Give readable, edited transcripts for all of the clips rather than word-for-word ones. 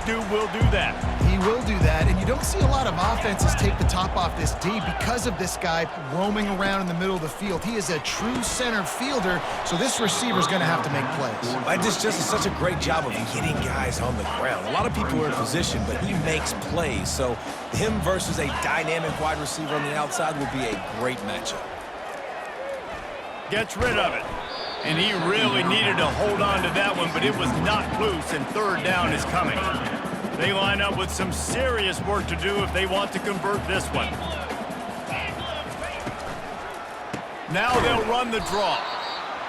dude will do that. He will do that, and you don't see a lot of offenses take the top off this D because of this guy roaming around in the middle of the field. He is a true center fielder, so this receiver's going to have to make plays. This just is such a great job of getting guys on the ground. A lot of people are in position, but he makes plays. So him versus a dynamic wide receiver on the outside would be a great matchup. Gets rid of it. And he really needed to hold on to that one, but it was not loose, and third down is coming. They line up with some serious work to do if they want to convert this one. Now they'll run the draw.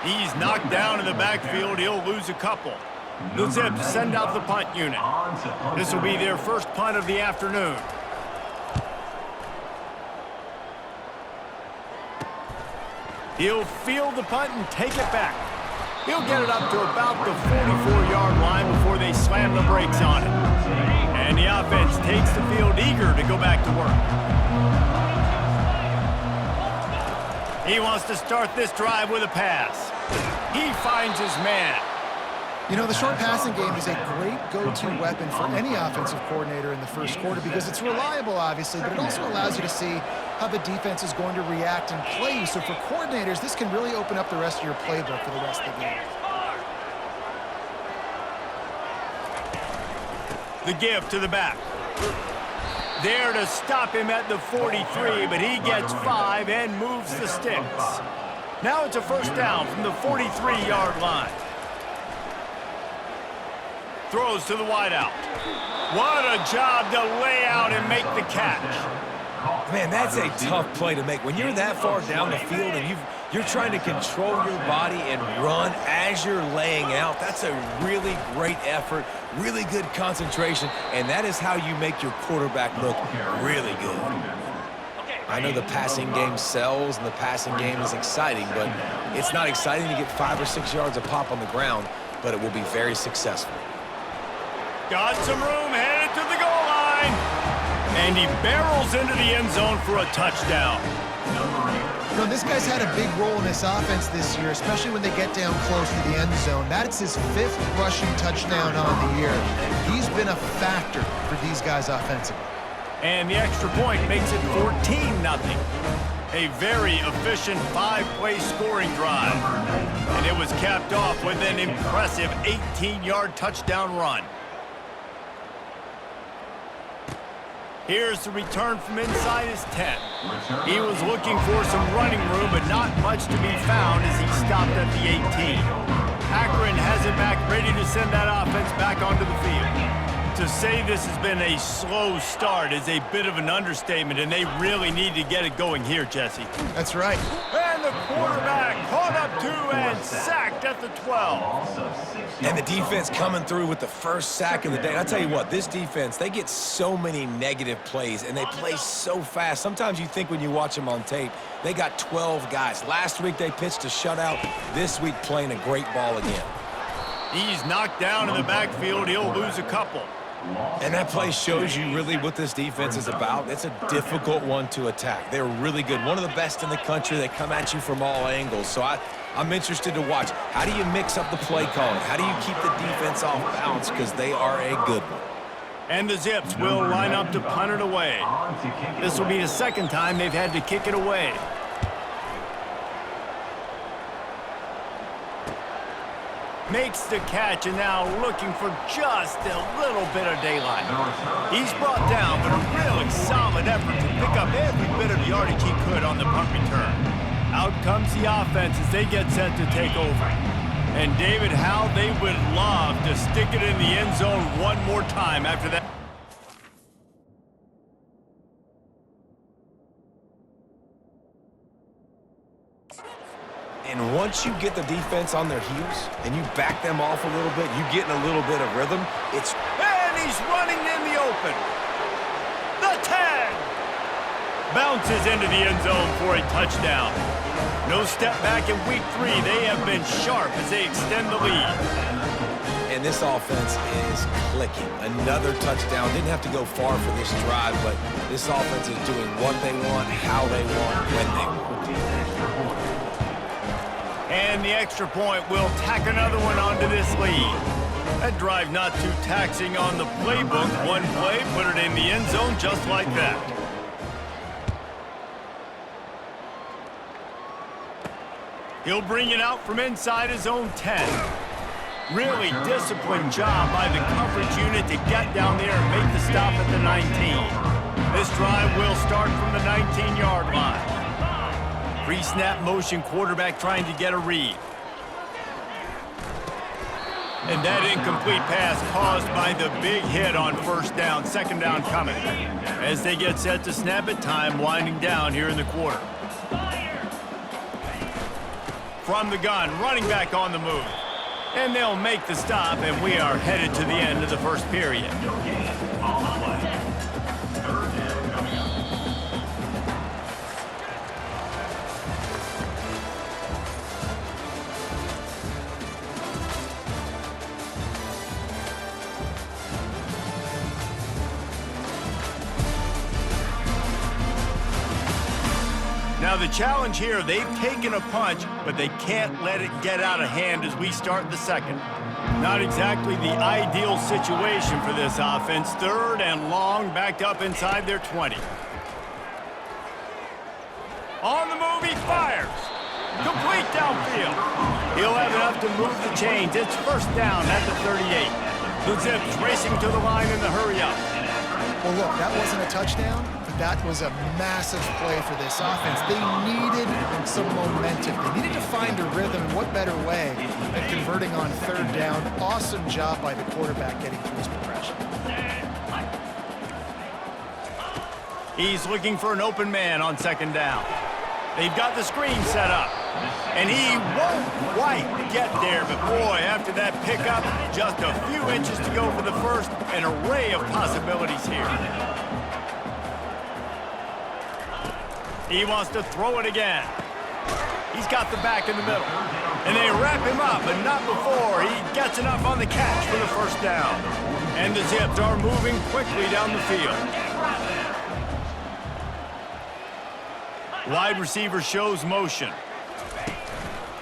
He's knocked down in the backfield. He'll lose a couple. The Zips send out the punt unit. This will be their first punt of the afternoon. He'll field the punt and take it back. He'll get it up to about the 44-yard line before they slam the brakes on it. And the offense takes the field eager to go back to work. He wants to start this drive with a pass. He finds his man. You know, the short passing game is a great go-to weapon for any offensive coordinator in the first quarter because it's reliable, obviously, but it also allows you to see how the defense is going to react and play you. So for coordinators, this can really open up the rest of your playbook for the rest of the game. The give to the back. There to stop him at the 43, but he gets 5 and moves the sticks. Now it's a first down from the 43-yard line. Throws to the wideout. What a job to lay out and make the catch. Man, that's a tough play to make. When you're that far down the field and you're trying to control your body and run as you're laying out, that's a really great effort, really good concentration, and that is how you make your quarterback look really good. I know the passing game sells and the passing game is exciting, but it's not exciting to get 5 or 6 yards of pop on the ground, but it will be very successful. Got some room, headed to the goal line. And he barrels into the end zone for a touchdown. You know, this guy's had a big role in this offense this year, especially when they get down close to the end zone. That's his 5th rushing touchdown on the year. He's been a factor for these guys offensively. And the extra point makes it 14-0. A very efficient 5-play scoring drive. And it was capped off with an impressive 18-yard touchdown run. Here's the return from inside his 10. He was looking for some running room, but not much to be found as he stopped at the 18. Akron has it back, ready to send that offense back onto the field. To say this has been a slow start is a bit of an understatement, and they really need to get it going here, Jesse. That's right. And the quarterback caught up to and sacked at the 12. And the defense coming through with the first sack of the day. I'll tell you what, this defense, they get so many negative plays, and they play so fast. Sometimes you think when you watch them on tape, they got 12 guys. Last week they pitched a shutout. This week playing a great ball again. He's knocked down in the backfield. He'll lose a couple. And that play shows you really what this defense is about. It's a difficult one to attack. They're really good. One of the best in the country. They come at you from all angles. So I'm interested to watch. How do you mix up the play calling? How do you keep the defense off balance? Because they are a good one. And the Zips will line up to punt it away. This will be the second time they've had to kick it away. Makes the catch, and now looking for just a little bit of daylight. He's brought down, but a really solid effort to pick up every bit of yardage he could on the punt return. Out comes the offense as they get set to take over. And David, how they would love to stick it in the end zone one more time after that. And once you get the defense on their heels and you back them off a little bit, you get in a little bit of rhythm. And he's running in the open. The 10. Bounces into the end zone for a touchdown. No step back in week 3. They have been sharp as they extend the lead. And this offense is clicking. Another touchdown. Didn't have to go far for this drive, but this offense is doing what they want, how they want, when they want. And the extra point will tack another one onto this lead. That drive not too taxing on the playbook. One play, put it in the end zone just like that. He'll bring it out from inside his own 10. Really disciplined job by the coverage unit to get down there and make the stop at the 19. This drive will start from the 19-yard line. Pre-snap motion, quarterback trying to get a read. And that incomplete pass caused by the big hit on first down. Second down coming. As they get set to snap it, time winding down here in the quarter. From the gun, running back on the move. And they'll make the stop, and we are headed to the end of the first period. Now the challenge here, they've taken a punch, but they can't let it get out of hand as we start the second. Not exactly the ideal situation for this offense. Third and long, backed up inside their 20. On the move, he fires. Complete downfield. He'll have enough to move the chains. It's first down at the 38. The Zips racing to the line in the hurry-up. Well, look, that wasn't a touchdown, but that was a massive play for this offense. They needed some momentum. They needed to find a rhythm, and what better way than converting on third down. Awesome job by the quarterback getting through his progression. He's looking for an open man on second down. They've got the screen set up. And he won't quite get there, but boy, after that pickup, just a few inches to go for the first. An array of possibilities here. He wants to throw it again. He's got the back in the middle. And they wrap him up, but not before he gets enough on the catch for the first down. And the Zips are moving quickly down the field. Wide receiver shows motion.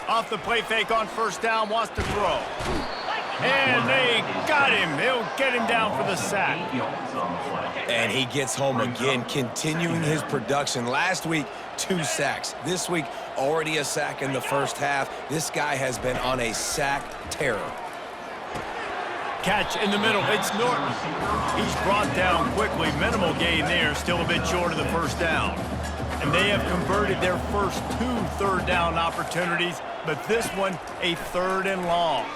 Off the play fake on first down, wants to throw. And they got him. They'll get him down for the sack. And he gets home again, continuing his production. Last week, 2 sacks. This week, already a sack in the first half. This guy has been on a sack terror. Catch in the middle. It's Norton. He's brought down quickly. Minimal gain there. Still a bit short of the first down. And they have converted their first 2 third down opportunities, but this one a third and long.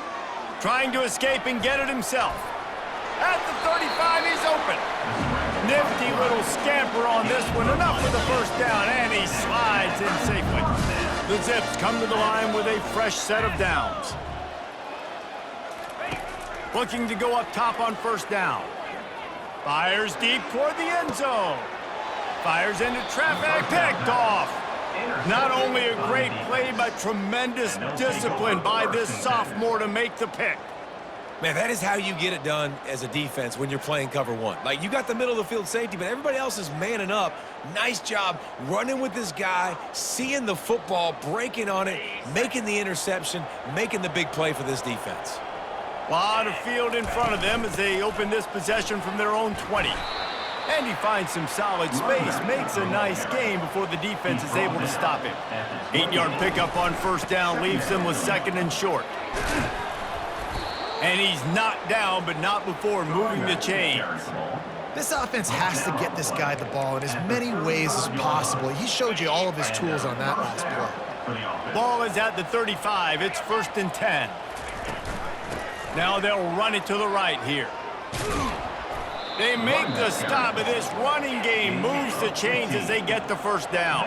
Trying to escape and get it himself. At the 35, he's open. Nifty little scamper on this one. Enough for the first down, and he slides in safely. The Zips come to the line with a fresh set of downs. Looking to go up top on first down. Fires deep toward the end zone. Fires into traffic, picked off. Not only a great play, but tremendous discipline by this sophomore to make the pick. Man, that is how you get it done as a defense when you're playing cover one. Like, you got the middle of the field safety, but everybody else is manning up. Nice job running with this guy, seeing the football, breaking on it, making the interception, making the big play for this defense. A lot of field in front of them as they open this possession from their own 20. And he finds some solid space, makes a nice gain before the defense is able to stop him. 8-yard pickup on first down leaves him with second and short. And he's knocked down, but not before moving the chains. This offense has to get this guy the ball in as many ways as possible. He showed you all of his tools on that last play. Ball is at the 35. It's first and 10. Now they'll run it to the right here. They make the stop, but this running game moves the chains as they get the first down.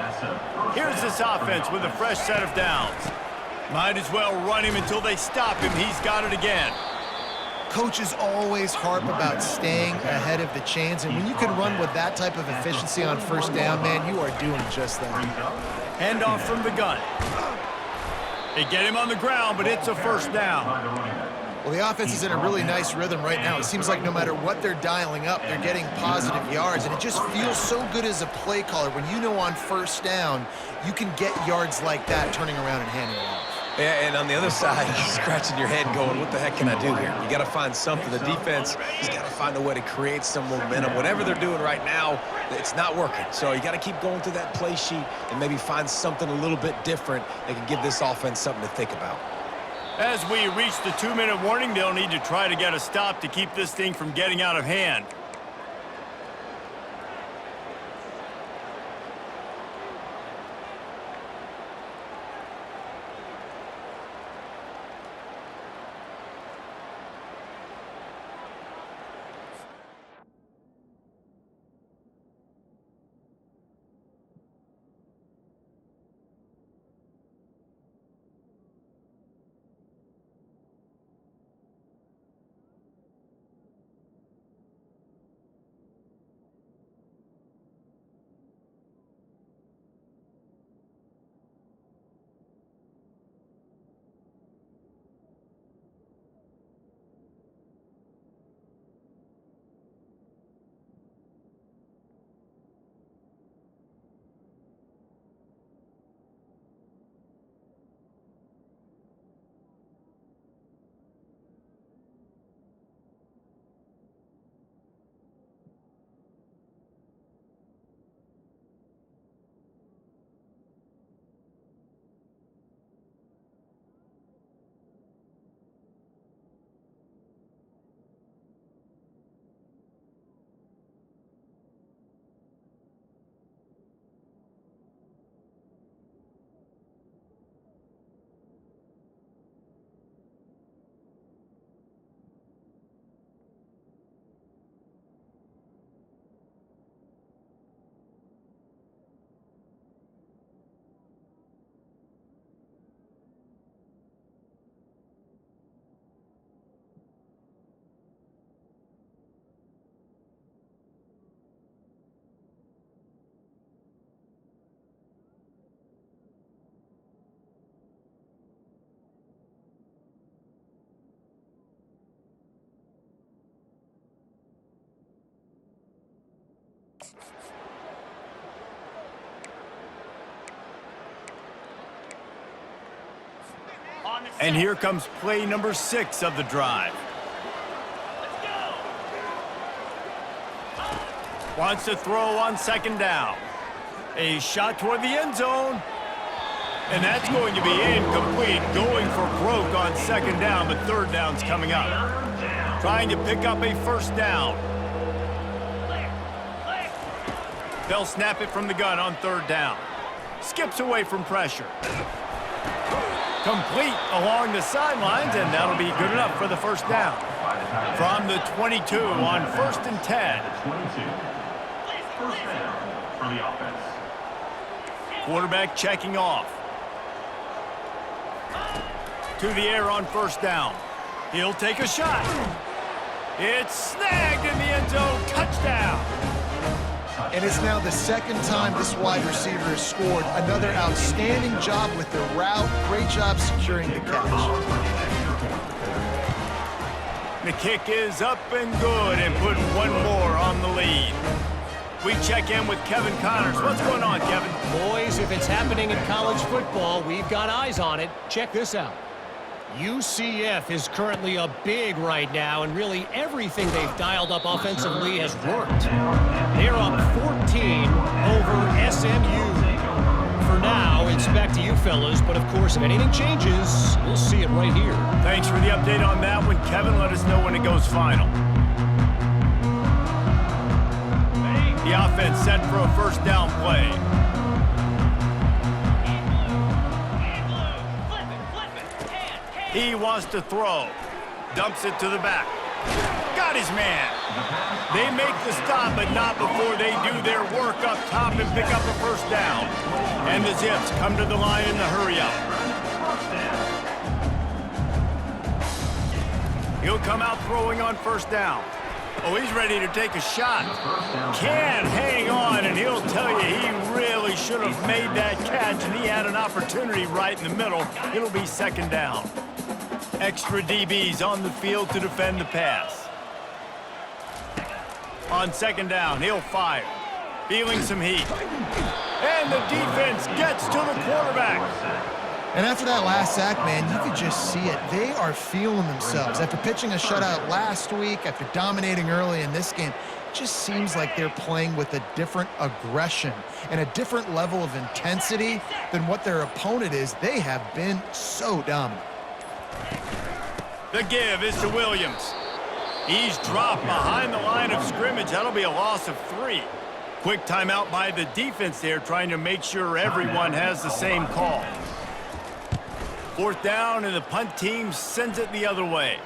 Here's this offense with a fresh set of downs. Might as well run him until they stop him. He's got it again. Coaches always harp about staying ahead of the chains, and when you can run with that type of efficiency on first down, man, you are doing just that. Handoff from the gun. They get him on the ground, but it's a first down. Well, the offense is in a really nice rhythm right now. It seems like no matter what they're dialing up, they're getting positive yards, and it just feels so good as a play caller when you know on first down you can get yards like that turning around and handing it off. Yeah, and on the other side, you're scratching your head going, what the heck can I do here? You got to find something. The defense has got to find a way to create some momentum. Whatever they're doing right now, it's not working. So you got to keep going through that play sheet and maybe find something a little bit different that can give this offense something to think about. As we reach the 2-minute warning, they'll need to try to get a stop to keep this thing from getting out of hand. And here comes play number 6 of the drive. Wants to throw on 2nd down. A shot toward the end zone. And that's going to be incomplete. Going for broke on 2nd down, but 3rd down's coming up. Trying to pick up a 1st down. They'll snap it from the gun on 3rd down. Skips away from pressure. Complete along the sidelines, and that'll be good enough for the 1st down. From the 22 on 1st and 10. 1st down for the offense. Quarterback checking off. To the air on 1st down. He'll take a shot. It's snagged in the end zone. Touchdown. And it's now the 2nd time this wide receiver has scored. Another outstanding job with the route. Great job securing the catch. The kick is up and good and putting one more on the lead. We check in with Kevin Connors. What's going on, Kevin? Boys, if it's happening in college football, we've got eyes on it. Check this out. UCF is currently a big right now, and really everything they've dialed up offensively has worked. They're up 14 over SMU. For now, it's back to you fellas, but of course, if anything changes, we'll see it right here. Thanks for the update on that one, Kevin. Let us know when it goes final. The offense set for a 1st down play. He wants to throw. Dumps it to the back. Got his man. They make the stop, but not before they do their work up top and pick up a 1st down. And the Zips come to the line in the hurry-up. He'll come out throwing on 1st down. Oh, he's ready to take a shot. Can hang on, and he'll tell you he really should have made that catch, and he had an opportunity right in the middle. It'll be 2nd down. Extra DBs on the field to defend the pass. On 2nd down, he'll fire. Feeling some heat. And the defense gets to the quarterback. And after that last sack, man, you could just see it. They are feeling themselves. After pitching a shutout last week, after dominating early in this game, it just seems like they're playing with a different aggression and a different level of intensity than what their opponent is. They have been so dominant. The give is to Williams. He's dropped behind the line of scrimmage. That'll be a loss of 3. Quick timeout by the defense there, trying to make sure everyone has the same call. 4th down, and the punt team sends it the other way.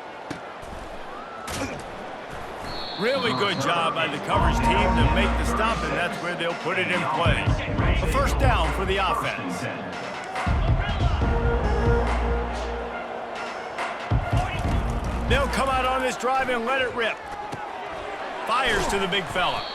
Really good job by the coverage team to make the stop, and that's where they'll put it in play. A 1st down for the offense. They'll come out on this drive and let it rip. Fires to the big fella.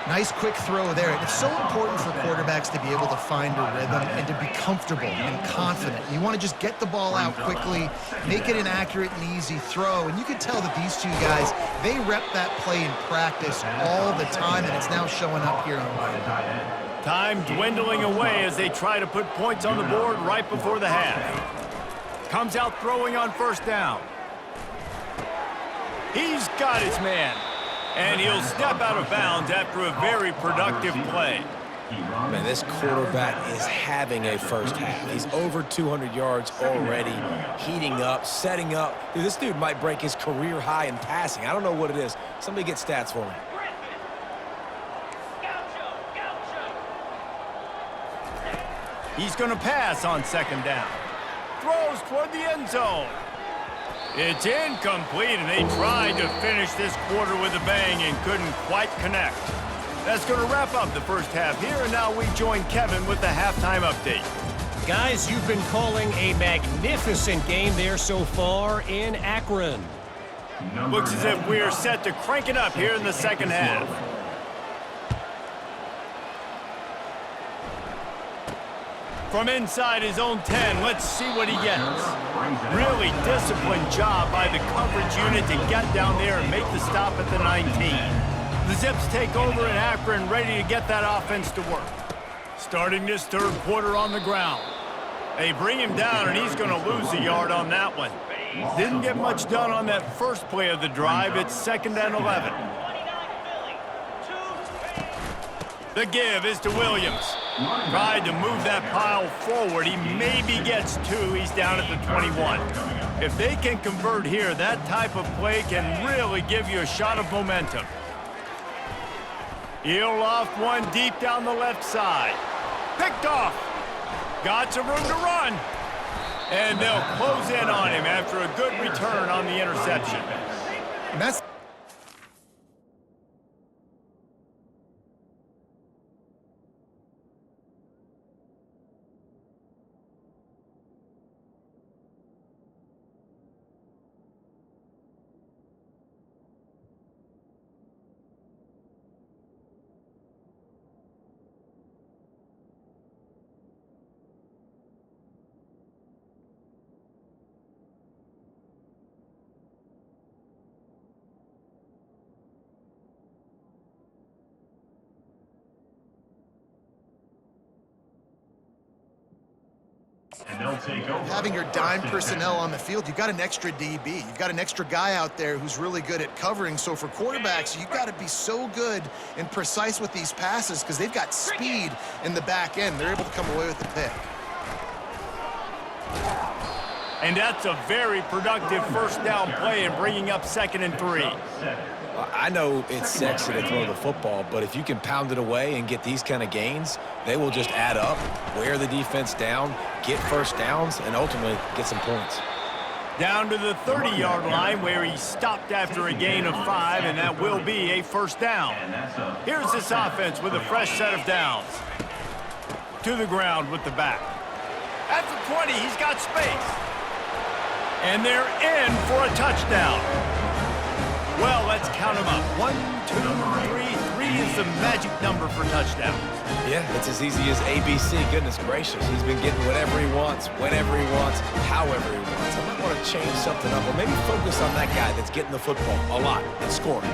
Nice quick throw there. It's so important for quarterbacks to be able to find a rhythm and to be comfortable and confident. You want to just get the ball out quickly, make it an accurate and easy throw. And you can tell that these two guys, they rep that play in practice all the time, and it's now showing up here on the field. Time dwindling away as they try to put points on the board right before the half. Comes out throwing on 1st down. He's got his man. And he'll step out of bounds after a very productive play. Man, this quarterback is having a first half. He's over 200 yards already, heating up, setting up. Dude, this dude might break his career high in passing. I don't know what it is. Somebody get stats for me. He's going to pass on 2nd down. Throws toward the end zone. It's incomplete, and they tried to finish this quarter with a bang and couldn't quite connect. That's going to wrap up the first half here, and now we join Kevin with the halftime update. Guys, you've been calling a magnificent game there so far in Akron. Looks as if we're set to crank it up here in the 2nd half. From inside his own 10, let's see what he gets. Really disciplined job by the coverage unit to get down there and make the stop at the 19. The Zips take over in Akron, ready to get that offense to work. Starting this 3rd quarter on the ground. They bring him down, and he's going to lose a yard on that one. Didn't get much done on that first play of the drive. It's 2nd and 11. The give is to Williams. Tried to move that pile forward. He maybe gets 2. He's down at the 21. If they can convert here, that type of play can really give you a shot of momentum. He'll loft one deep down the left side. Picked off. Got some room to run. And they'll close in on him after a good return on the interception. And that's having your dime personnel on the field. You've got an extra DB. You've got an extra guy out there who's really good at covering. So for quarterbacks, you've got to be so good and precise with these passes because they've got speed in the back end. They're able to come away with the pick. And that's a very productive 1st down play and bringing up 2nd and 3. I know it's sexy to throw the football, but if you can pound it away and get these kind of gains, they will just add up, wear the defense down, get 1st downs, and ultimately get some points. Down to the 30-yard line where he stopped after a gain of 5, and that will be a 1st down. Here's this offense with a fresh set of downs. To the ground with the back. At the 20, he's got space. And they're in for a touchdown. Well, let's count them up. 1, 2, 3. 3 is the magic number for touchdowns. Yeah, it's as easy as ABC. Goodness gracious. He's been getting whatever he wants, whenever he wants, however he wants. I might want to change something up or maybe focus on that guy that's getting the football a lot and scoring.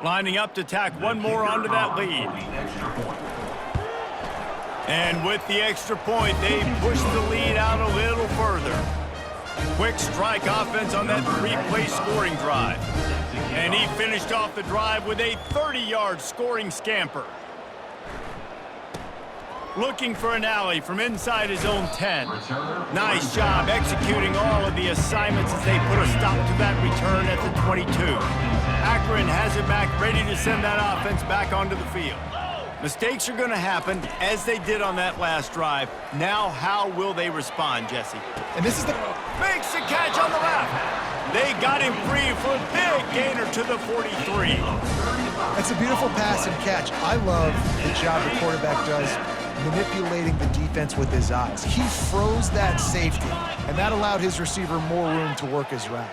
Lining up to tack one more onto that lead. And with the extra point, they push the lead out a little further. Quick strike offense on that three-play scoring drive. And he finished off the drive with a 30-yard scoring scamper. Looking for an alley from inside his own 10. Nice job executing all of the assignments as they put a stop to that return at the 22. Akron has it back, ready to send that offense back onto the field. Mistakes are going to happen, as they did on that last drive. Now, how will they respond, Jesse? And this is the... Makes the catch on the left. They got him free for a big gainer to the 43. That's a beautiful pass and catch. I love the job the quarterback does manipulating the defense with his eyes. He froze that safety, and that allowed his receiver more room to work his route.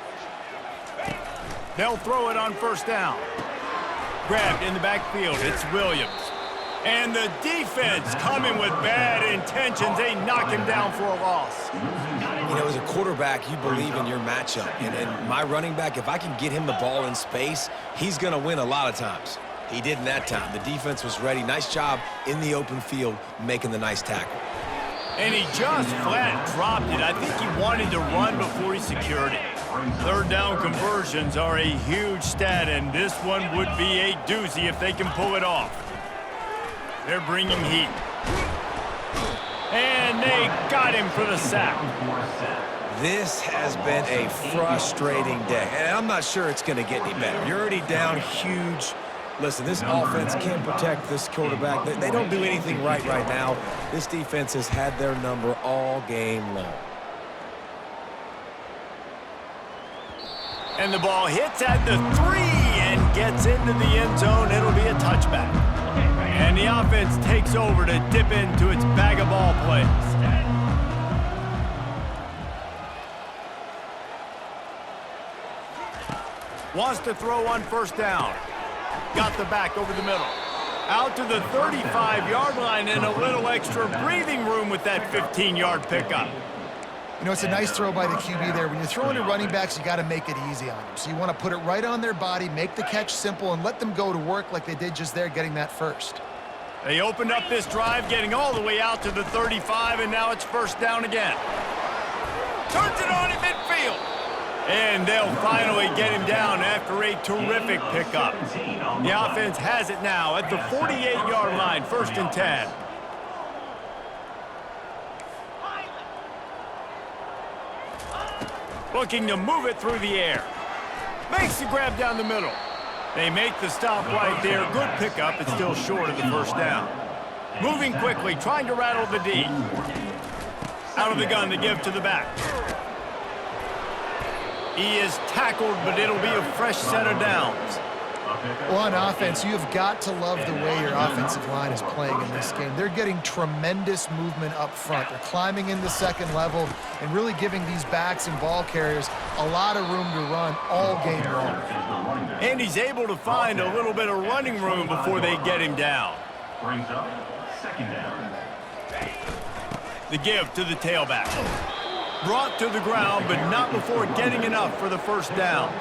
They'll throw it on first down. Grabbed in the backfield. It's Williams. And the defense coming with bad intentions. They knock him down for a loss. You know, as a quarterback, you believe in your matchup. And my running back, if I can get him the ball in space, he's going to win a lot of times. He didn't that time. The defense was ready. Nice job in the open field making the nice tackle. And he just flat dropped it. I think he wanted to run before he secured it. Third down conversions are a huge stat, and this one would be a doozy if they can pull it off. They're bringing heat. And they got him for the sack. This has been a frustrating day, and I'm not sure it's going to get any better. You're already down huge. Listen, this offense can't protect this quarterback. They don't do anything right now. This defense has had their number all game long. And the ball hits at the 3 and gets into the end zone. It'll be a touchback. And the offense takes over to dip into its bag of ball plays. Wants to throw on first down. Got the back over the middle. Out to the 35-yard line and a little extra breathing room with that 15-yard pickup. You know, it's a nice throw by the QB there. When you're throwing to running backs, you got to make it easy on them. So you want to put it right on their body, make the catch simple, and let them go to work like they did just there, getting that first. They opened up this drive, getting all the way out to the 35, and now it's first down again. Turns it on in midfield. And they'll finally get him down after a terrific pickup. The offense has it now at the 48-yard line, first and 10. Looking to move it through the air. Makes the grab down the middle. They make the stop right there. Good pickup. It's still short of the first down. Moving quickly, trying to rattle the D. Out of the gun to give to the back. He is tackled, but it'll be a fresh set of downs. Well, on offense, you have got to love the way your offensive line is playing in this game. They're getting tremendous movement up front. They're climbing in the second level and really giving these backs and ball carriers a lot of room to run all game long. And he's able to find a little bit of running room before they get him down. Brings up second down. The give to the tailback. Brought to the ground, but not before getting enough for the first down.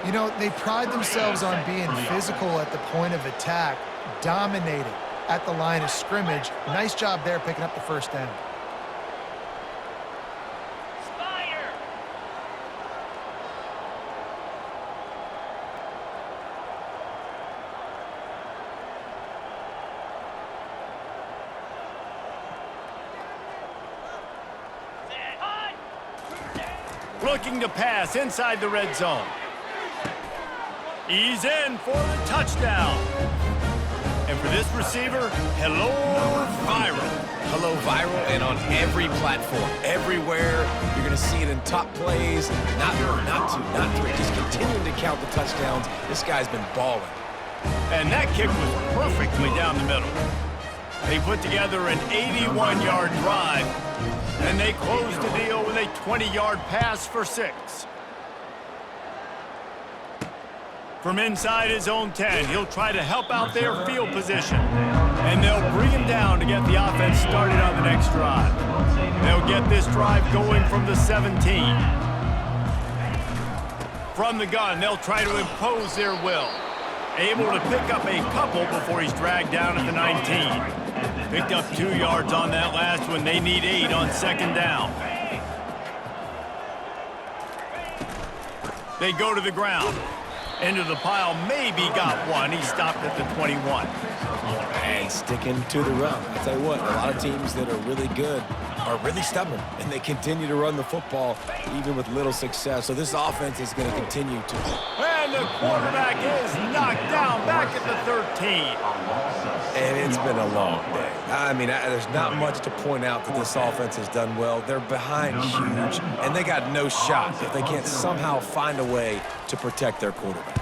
You know, they pride themselves on being physical at the point of attack, dominating at the line of scrimmage. Nice job there picking up the first down. Looking to pass inside the red zone. He's in for the touchdown. And for this receiver, hello, viral. Hello, viral, and on every platform, everywhere. You're going to see it in top plays. Not three. Just continuing to count the touchdowns. This guy's been balling. And that kick was perfectly down the middle. They put together an 81-yard drive, and they closed the deal with a 20-yard pass for 6. From inside his own 10, he'll try to help out their field position. And they'll bring him down to get the offense started on the next drive. They'll get this drive going from the 17. From the gun, they'll try to impose their will. Able to pick up a couple before he's dragged down at the 19. Picked up 2 yards on that last one. They need 8 on second down. They go to the ground. Into the pile, maybe got one. He stopped at the 21. And sticking to the run. I'll tell you what, a lot of teams that are really good are really stubborn, and they continue to run the football even with little success. So this offense is going to continue to. And the quarterback is knocked down back at the 13. And it's been a long day. I mean, there's not much to point out that this offense has done well. They're behind huge, and they got no shot if they can't somehow find a way to protect their quarterback.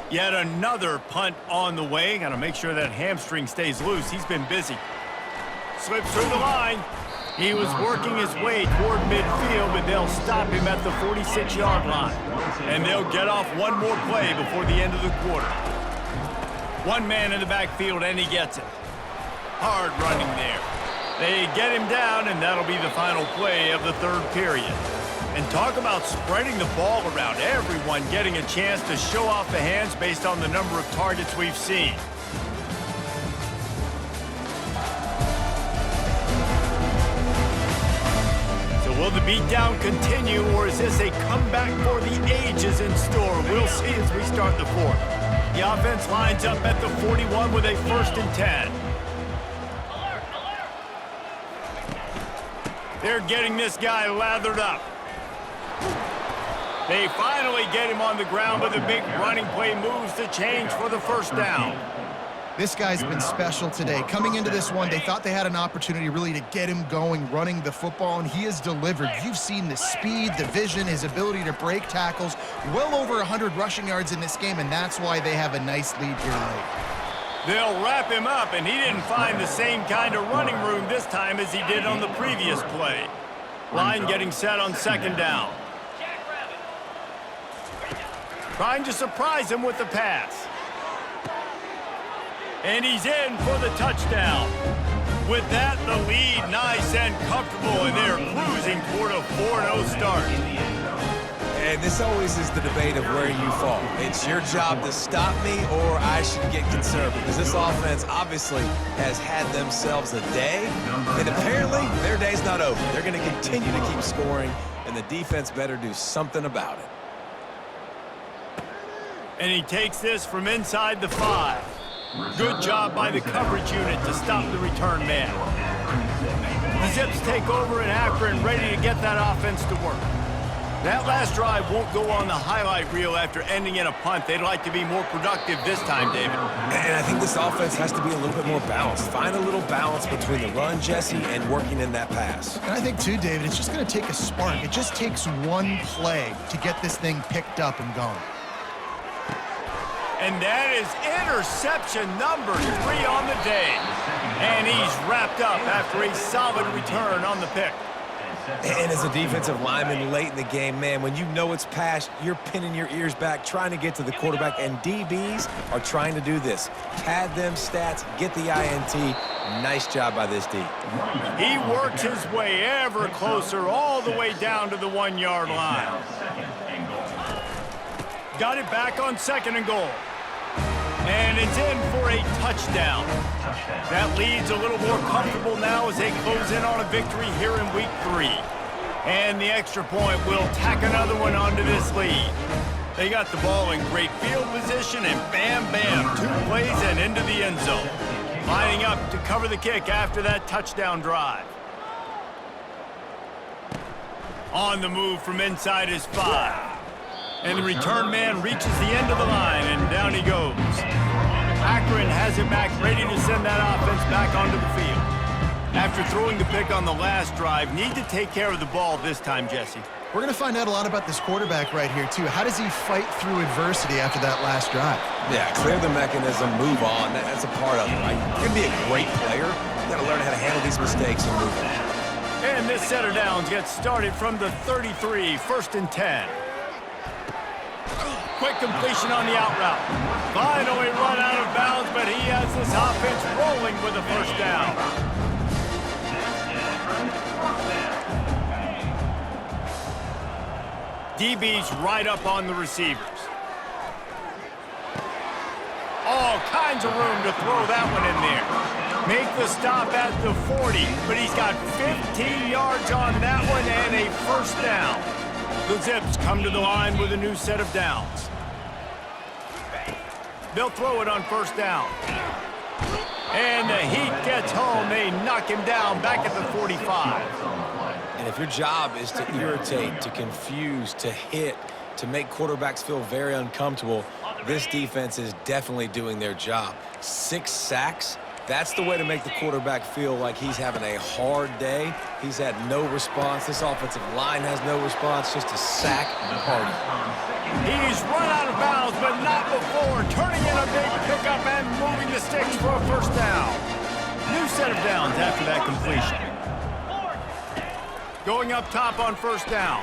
Yet another punt on the way. Got to make sure that hamstring stays loose. He's been busy. Slips through the line. He was working his way toward midfield, but they'll stop him at the 46-yard line. And they'll get off one more play before the end of the quarter. One man in the backfield, and he gets it. Hard running there. They get him down, and that'll be the final play of the third period. And talk about spreading the ball around. Everyone getting a chance to show off the hands based on the number of targets we've seen. So will the beatdown continue, or is this a comeback for the ages in store? We'll see as we start the fourth. The offense lines up at the 41 with a 1st and 10. They're getting this guy lathered up. They finally get him on the ground, but the big running play moves the change for the 1st down. This guy's been special today. Coming into this one, they thought they had an opportunity really to get him going, running the football, and he has delivered. You've seen the speed, the vision, his ability to break tackles. Well over 100 rushing yards in this game, and that's why they have a nice lead here late. They'll wrap him up, and he didn't find the same kind of running room this time as he did on the previous play. Line getting set on 2nd down. Trying to surprise him with the pass. And he's in for the touchdown. With that, the lead nice and comfortable, and they're cruising toward a 4-0 start. And this always is the debate of where you fall. It's your job to stop me, or I should get conservative. Because this offense obviously has had themselves a day, and apparently their day's not over. They're going to continue to keep scoring, and the defense better do something about it. And he takes this from inside the 5. Good job by the coverage unit to stop the return man. The Zips take over in Akron, ready to get that offense to work. That last drive won't go on the highlight reel after ending in a punt. They'd like to be more productive this time, David. And I think this offense has to be a little bit more balanced. Find a little balance between the run, Jesse, and working in that pass. And I think, too, David, it's just going to take a spark. It just takes one play to get this thing picked up and going. And that is interception number 3 on the day. And he's wrapped up after a solid return on the pick. And as a defensive lineman late in the game, man, when you know it's past, you're pinning your ears back, trying to get to the quarterback, and DBs are trying to do this. Pad them stats, get the INT. Nice job by this D. He works his way ever closer all the way down to the 1-yard line. Got it back on 2nd and goal. And it's in for a touchdown. That lead's a little more comfortable now as they close in on a victory here in week 3. And the extra point will tack another one onto this lead. They got the ball in great field position, and bam, bam, 2 plays and into the end zone. Lining up to cover the kick after that touchdown drive. On the move from inside his 5. And the return man reaches the end of the line, and down he goes. Akron has it back, ready to send that offense back onto the field. After throwing the pick on the last drive, need to take care of the ball this time, Jesse. We're going to find out a lot about this quarterback right here, too. How does he fight through adversity after that last drive? Yeah, clear the mechanism, move on. That's a part of it, right? You're going to be a great player. You've got to learn how to handle these mistakes and move on. And this setter downs gets started from the 33, 1st and 10. Quick completion on the out route. Finally run out of bounds, but he has this offense rolling with a 1st down. DB's right up on the receivers. All kinds of room to throw that one in there. Make the stop at the 40, but he's got 15 yards on that one and a first down. The Zips come to the line with a new set of downs. They'll throw it on first down. And the Heat gets home. They knock him down back at the 45. And if your job is to irritate, to confuse, to hit, to make quarterbacks feel very uncomfortable, this defense is definitely doing their job. 6 sacks, that's the way to make the quarterback feel like he's having a hard day. He's had no response. This offensive line has no response, just a sack party. He's run out of bounds, but not before. Turning in a big pickup and moving the sticks for a first down. New set of downs after that completion. Going up top on first down.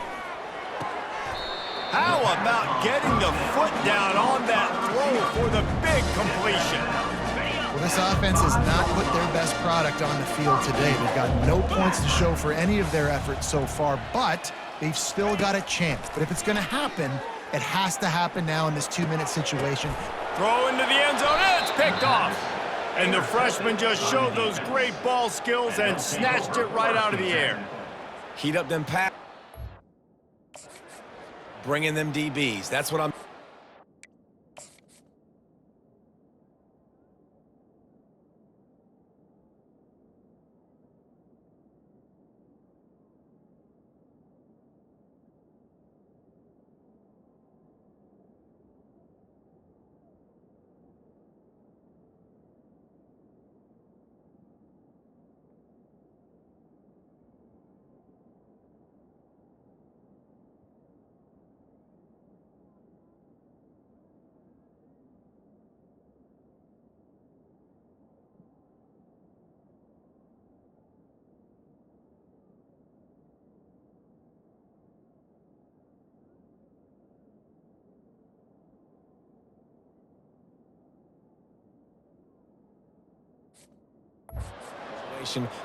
How about getting the foot down on that throw for the big completion? Well, this offense has not put their best product on the field today. They've got no points to show for any of their efforts so far, but they've still got a chance. But if it's going to happen, it has to happen now in this 2-minute situation. Throw into the end zone, and it's picked off. And the freshman just showed those great ball skills and snatched it right out of the air. Heat up them pass. Bring in them DBs. That's what I'm...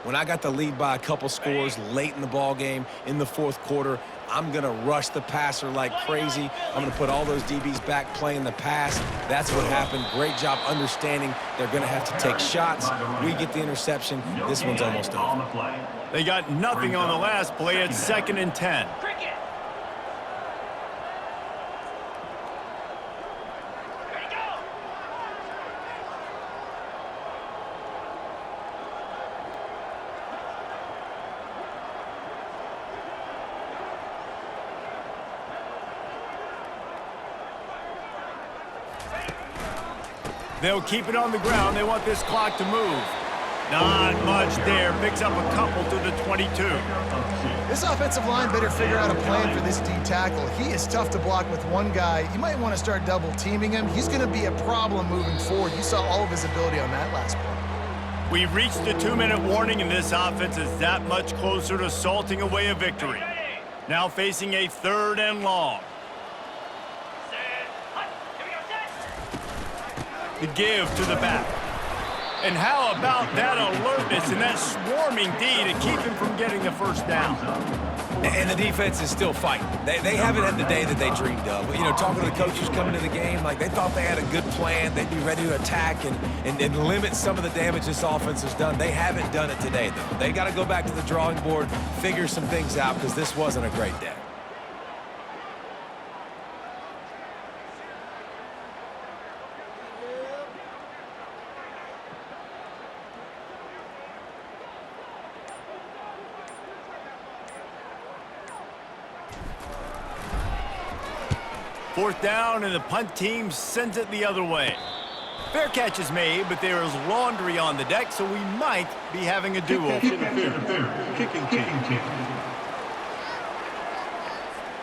When I got the lead by a couple scores late in the ball game, in the fourth quarter, I'm going to rush the passer like crazy. I'm going to put all those DBs back playing the pass. That's what happened. Great job understanding they're going to have to take shots. We get the interception. This one's almost over. They got nothing on the last play. It's 2nd and 10. They'll keep it on the ground. They want this clock to move. Not much there. Picks up a couple to the 22. This offensive line better figure out a plan for this D tackle. He is tough to block with one guy. You might want to start double teaming him. He's going to be a problem moving forward. You saw all of his ability on that last play. We've reached the 2-minute warning, and this offense is that much closer to salting away a victory. Now facing a 3rd and long. The give to the back. And how about that alertness and that swarming D to keep him from getting the first down? And the defense is still fighting. They haven't had the day that they dreamed of. You know, talking to the coaches coming to the game, like they thought they had a good plan. They'd be ready to attack and limit some of the damage this offense has done. They haven't done it today, though. They got to go back to the drawing board, figure some things out, because this wasn't a great day. Fourth down, and the punt team sends it the other way. Fair catch is made, but there is laundry on the deck, so we might be having a duel.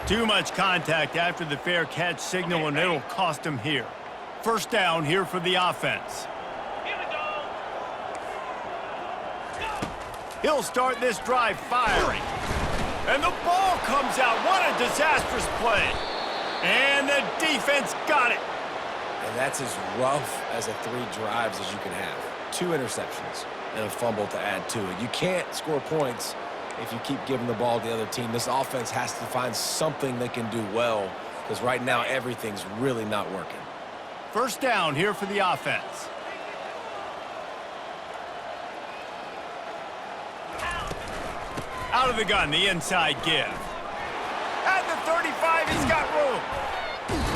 Too much contact after the fair catch signal, and it'll cost him here. First down here for the offense. He'll start this drive firing. And the ball comes out. What a disastrous play. And the defense got it. And that's as rough as a 3 drives as you can have. 2 interceptions and a fumble to add to it. You can't score points if you keep giving the ball to the other team. This offense has to find something they can do well, because right now everything's really not working. First down here for the offense. Out of the gun, the inside give. At the 35, he's got room.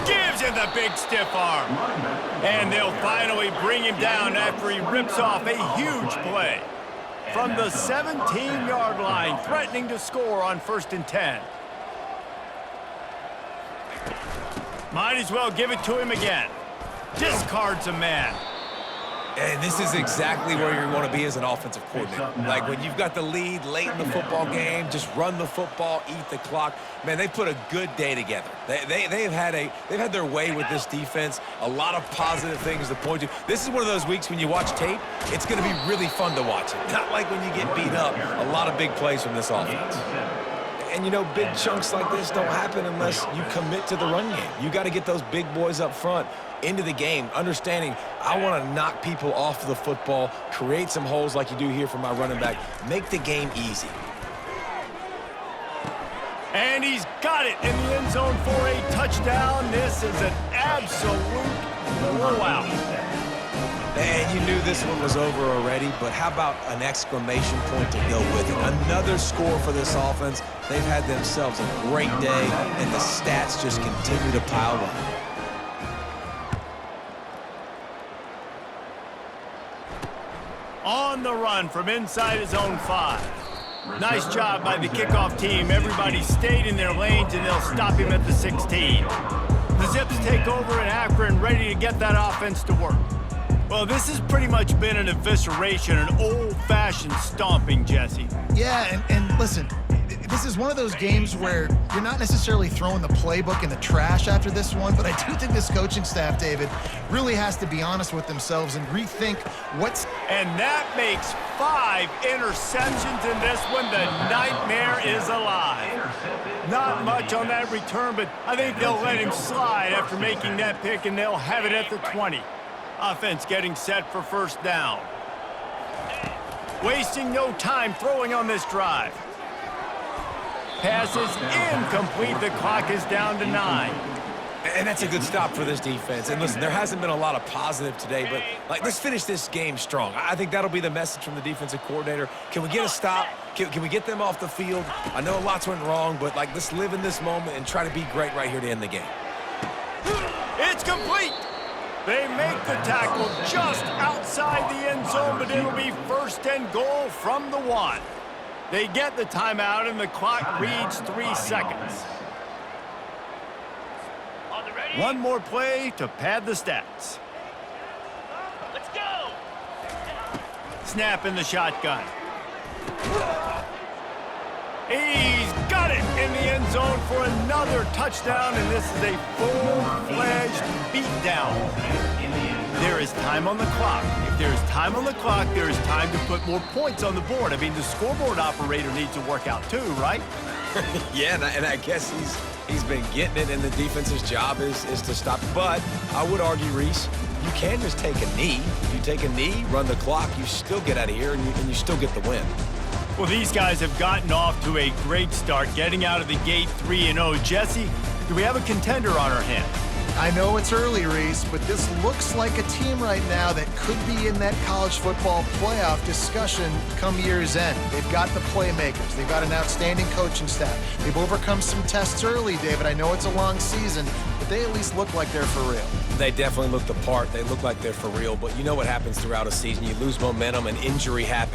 Gives him the big stiff arm. And they'll finally bring him down after he rips off a huge play. From the 17-yard line, threatening to score on 1st and 10. Might as well give it to him again. Discards a man. And this is exactly where you want to be as an offensive coordinator. Like when you've got the lead late in the football game, just run the football, eat the clock. Man, they put a good day together. They've had their way with this defense. A lot of positive things to point to. This is one of those weeks when you watch tape, it's going to be really fun to watch it. Not like when you get beat up. A lot of big plays from this offense. And, you know, big chunks like this don't happen unless you commit to the run game. You got to get those big boys up front into the game, understanding I want to knock people off the football, create some holes like you do here for my running back, make the game easy. And he's got it in the end zone for a touchdown. This is an absolute blowout. And you knew this one was over already, but how about an exclamation point to go with it? Another score for this offense. They've had themselves a great day, and the stats just continue to pile up. On the run from inside his own 5. Nice job by the kickoff team. Everybody stayed in their lanes, and they'll stop him at the 16. The Zips take over in Akron, ready to get that offense to work. Well, this has pretty much been an evisceration, an old-fashioned stomping, Jesse. Yeah, and listen, this is one of those games where you're not necessarily throwing the playbook in the trash after this one, but I do think this coaching staff, David, really has to be honest with themselves and rethink what's... And that makes 5 interceptions in this one. The nightmare is alive. Not much on that return, but I think they'll let him slide after making that pick, and they'll have it at the 20. Offense getting set for first down. Wasting no time throwing on this drive. Pass is incomplete. The clock is down to 9. And that's a good stop for this defense. And listen, there hasn't been a lot of positive today, but like, let's finish this game strong. I think that'll be the message from the defensive coordinator. Can we get a stop? Can we get them off the field? I know lots went wrong, but like, let's live in this moment and try to be great right here to end the game. It's complete. They make the tackle just outside the end zone, but it'll be 1st and goal from the 1. They get the timeout, and the clock reads 3 seconds. One more play to pad the stats. Let's go. Snap in the shotgun. He's got it in the end zone for another touchdown, and this is a full-fledged beatdown. There is time on the clock. If there is time on the clock, there is time to put more points on the board. I mean, the scoreboard operator needs to work out too, right? Yeah, and I guess he's been getting it, and the defense's job is to stop. But I would argue, Reese, you can just take a knee. If you take a knee, run the clock, you still get out of here, and you still get the win. Well, these guys have gotten off to a great start, getting out of the gate 3-0. Jesse, do we have a contender on our hands? I know it's early, Reese, but this looks like a team right now that could be in that college football playoff discussion come year's end. They've got the playmakers. They've got an outstanding coaching staff. They've overcome some tests early, David. I know it's a long season, but they at least look like they're for real. They definitely look the part. They look like they're for real, but you know what happens throughout a season. You lose momentum, and injury happens.